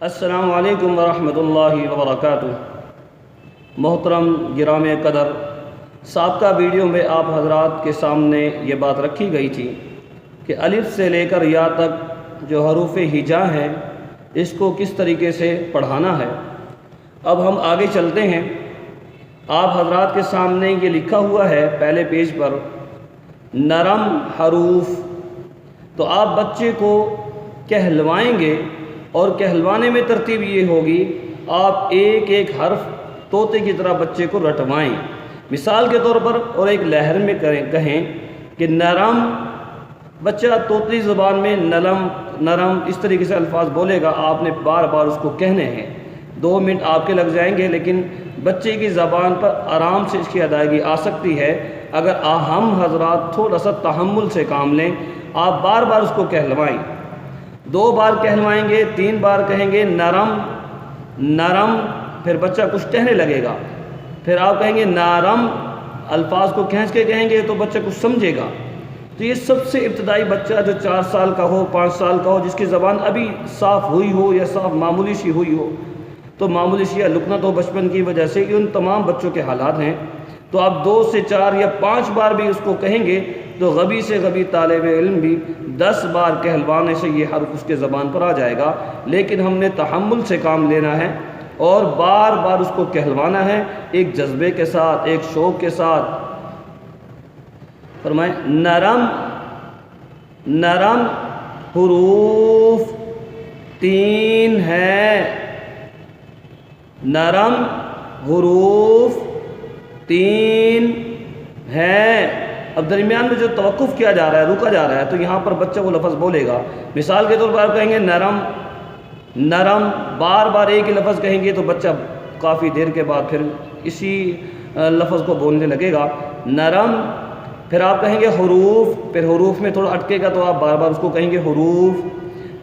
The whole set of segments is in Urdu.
السلام علیکم ورحمۃ اللہ وبرکاتہ۔ محترم گرام قدر، سابقہ ویڈیو میں آپ حضرات کے سامنے یہ بات رکھی گئی تھی کہ الف سے لے کر یا تک جو حروف ہجا ہیں اس کو کس طریقے سے پڑھانا ہے۔ اب ہم آگے چلتے ہیں۔ آپ حضرات کے سامنے یہ لکھا ہوا ہے پہلے پیج پر نرم حروف، تو آپ بچے کو کہلوائیں گے اور کہلوانے میں ترتیب یہ ہوگی، آپ ایک ایک حرف طوطے کی طرح بچے کو رٹوائیں۔ مثال کے طور پر اور ایک لہر میں کہیں کہ نرم، بچہ طوطی زبان میں نرم نرم اس طریقے سے الفاظ بولے گا، آپ نے بار بار اس کو کہنے ہیں۔ 2 منٹ آپ کے لگ جائیں گے، لیکن بچے کی زبان پر آرام سے اس کی ادائیگی آ سکتی ہے اگر ہم حضرات تھوڑا سا تحمل سے کام لیں۔ آپ بار بار اس کو کہلوائیں، 2 بار کہلوائیں گے، 3 بار کہیں گے نرم نرم، پھر بچہ کچھ کہنے لگے گا، پھر آپ کہیں گے نارم، الفاظ کو کھینچ کے کہیں گے تو بچہ کچھ سمجھے گا۔ تو یہ سب سے ابتدائی بچہ جو 4 سال کا ہو، 5 سال کا ہو، جس کی زبان ابھی صاف ہوئی ہو یا صاف معمولی سی ہوئی ہو، تو معمولی سی یا لکنت ہو بچپن کی وجہ سے، یہ ان تمام بچوں کے حالات ہیں۔ تو آپ 2 سے 4 یا 5 بار بھی اس کو کہیں گے تو غبی سے غبی طالب علم بھی 10 بار کہلوانے سے یہ حرف اس کے زبان پر آ جائے گا۔ لیکن ہم نے تحمل سے کام لینا ہے اور بار بار اس کو کہلوانا ہے، ایک جذبے کے ساتھ، ایک شوق کے ساتھ۔ فرمائیں نرم نرم حروف 3 ہیں، نرم حروف 3 ہیں۔ اب درمیان میں جو توقف کیا جا رہا ہے، رکا جا رہا ہے، تو یہاں پر بچہ وہ لفظ بولے گا۔ مثال کے طور پر آپ کہیں گے نرم نرم، بار بار ایک ہی لفظ کہیں گے تو بچہ کافی دیر کے بعد پھر اسی لفظ کو بولنے لگے گا، نرم۔ پھر آپ کہیں گے حروف، پھر حروف میں تھوڑا اٹکے گا تو آپ بار بار اس کو کہیں گے حروف۔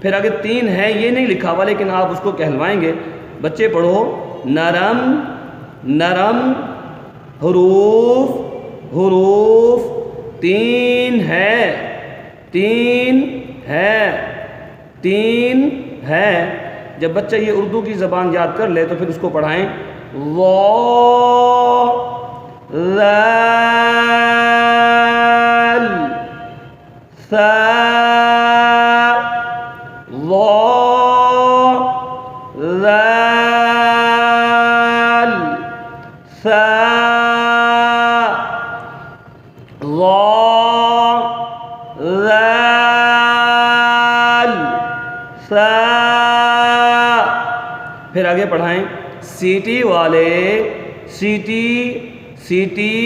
پھر آگے 3 ہیں، یہ نہیں لکھا ہوا لیکن آپ اس کو کہلوائیں گے۔ بچے پڑھو نرم نرم حروف حروف 3 ہے 3 ہے 3 ہے۔ جب بچہ یہ اردو کی زبان یاد کر لے تو پھر اس کو پڑھائیں ضاد ذال ثا ضاد ذال ثا ضاد ذال ثا۔ پھر آگے پڑھائیں سیٹی والے سیٹی سیٹی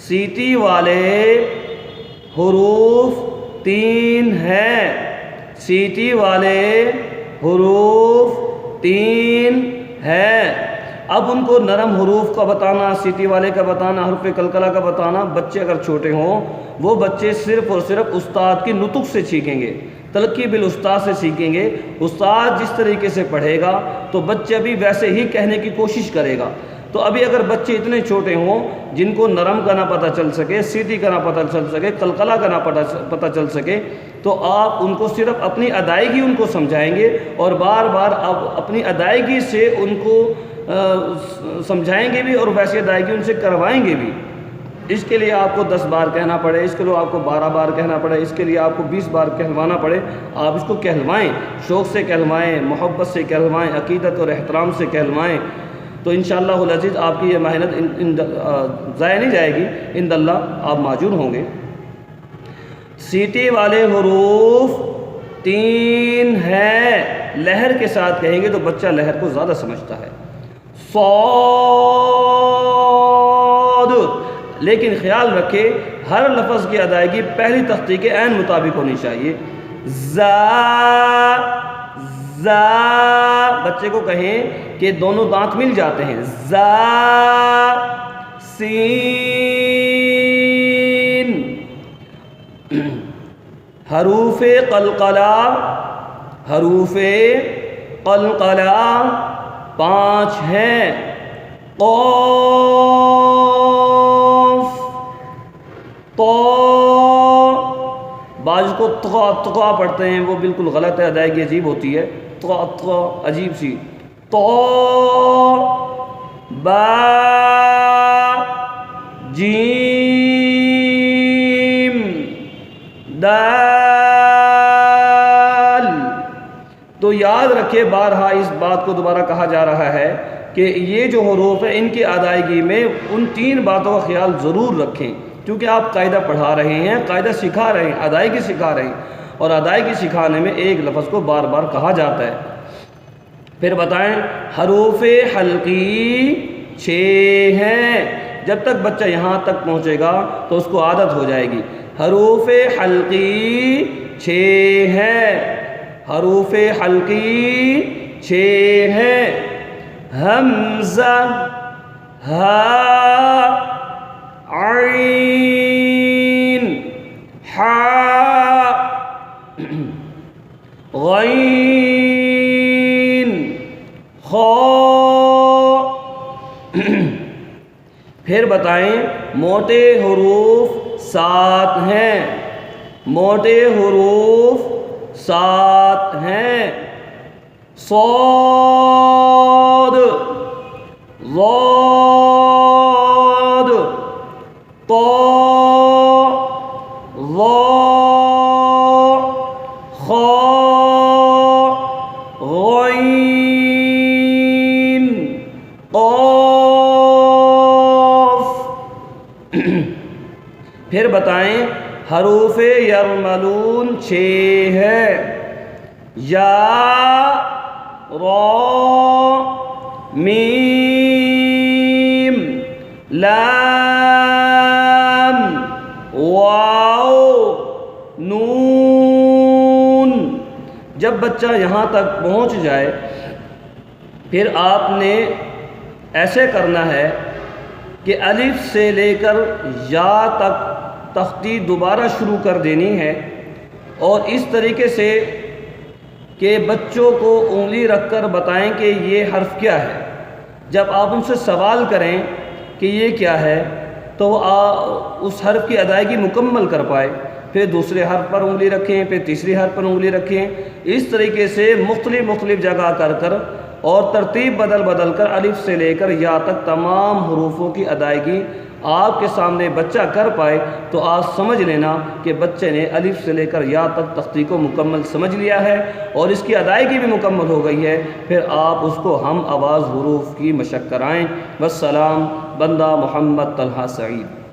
سیٹی والے حروف 3 ہیں، سیٹی والے حروف 3 ہیں۔ اب ان کو نرم حروف کا بتانا، سیٹی والے کا بتانا، حرف قلقلہ کا بتانا، بچے اگر چھوٹے ہوں وہ بچے صرف اور صرف استاد کی نطق سے سیکھیں گے، تلقی بالاستاد سے سیکھیں گے۔ استاد جس طریقے سے پڑھے گا تو بچہ بھی ویسے ہی کہنے کی کوشش کرے گا۔ تو ابھی اگر بچے اتنے چھوٹے ہوں جن کو نرم کا نہ پتہ چل سکے، سیٹی کا نہ پتہ چل سکے، قلقلہ کا نہ پتہ چل سکے، تو آپ ان کو صرف اپنی ادائیگی ان کو سمجھائیں گے اور بار بار آپ اپنی ادائیگی سے ان کو سمجھائیں گے بھی اور ویسے ادائیگی ان سے کروائیں گے بھی۔ اس کے لیے آپ کو 10 بار کہنا پڑے، اس کے لیے آپ کو 12 بار کہنا پڑے، اس کے لیے آپ کو 20 بار کہلوانا پڑے، آپ اس کو کہلوائیں، شوق سے کہلوائیں، محبت سے کہلوائیں، عقیدت اور احترام سے کہلوائیں، تو انشاءاللہ العزیز آپ کی یہ محنت ضائع نہیں جائے گی، عند اللہ آپ ماجور ہوں گے۔ سیٹی والے حروف 3 ہیں، لہر کے ساتھ کہیں گے تو بچہ لہر کو زیادہ سمجھتا ہے۔ صاد، لیکن خیال رکھے ہر لفظ کی ادائیگی پہلی تختی کے عین مطابق ہونی چاہیے۔ زا زا، بچے کو کہیں کہ دونوں دانت مل جاتے ہیں، زا سین۔ حروف قلقلہ حروف قلقلہ 5 ہیں، قاف تو، بعض کو تقا پڑھتے ہیں، وہ بالکل غلط ہے، ادائیگی عجیب ہوتی ہے۔ عجیب سی تو با جیم دال۔ تو یاد رکھے، بارہا اس بات کو دوبارہ کہا جا رہا ہے کہ یہ جو حروف ہیں ان کی ادائیگی میں ان 3 باتوں کا خیال ضرور رکھیں، کیونکہ آپ قاعدہ پڑھا رہے ہیں، قاعدہ سکھا رہے ہیں، ادائیگی سکھا رہے ہیں، اور ادائیگی سکھانے میں ایک لفظ کو بار بار کہا جاتا ہے۔ پھر بتائیں، حروف حلقی 6 ہیں۔ جب تک بچہ یہاں تک پہنچے گا تو اس کو عادت ہو جائے گی۔ حروف حلقی 6 ہیں، حروف حلقی 6 ہیں۔ حمزہ، ہا، عین، حا، غین، خا۔ پھر بتائیں، موٹے حروف 7 ہیں، موٹے حروف 7 ہیں۔ صاد، ضاد، طا، ظا، خا، غین، قاف۔ پھر بتائیں، حروف یرملون 6 ہے، یا، را، میم، لام، واو، نون۔ جب بچہ یہاں تک پہنچ جائے پھر آپ نے ایسے کرنا ہے کہ الف سے لے کر یا تک تختی دوبارہ شروع کر دینی ہے، اور اس طریقے سے کہ بچوں کو انگلی رکھ کر بتائیں کہ یہ حرف کیا ہے۔ جب آپ ان سے سوال کریں کہ یہ کیا ہے تو اس حرف کی ادائیگی مکمل کر پائے، پھر دوسرے حرف پر انگلی رکھیں، پھر تیسری حرف پر انگلی رکھیں۔ اس طریقے سے مختلف جگہ کر اور ترتیب بدل کر الف سے لے کر یا تک تمام حروفوں کی ادائیگی آپ کے سامنے بچہ کر پائے تو آپ سمجھ لینا کہ بچے نے الف سے لے کر یا تک تختی کو مکمل سمجھ لیا ہے اور اس کی ادائیگی بھی مکمل ہو گئی ہے۔ پھر آپ اس کو ہم آواز حروف کی مشق کرائیں۔ والسلام، بندہ محمد طلحہ سعید۔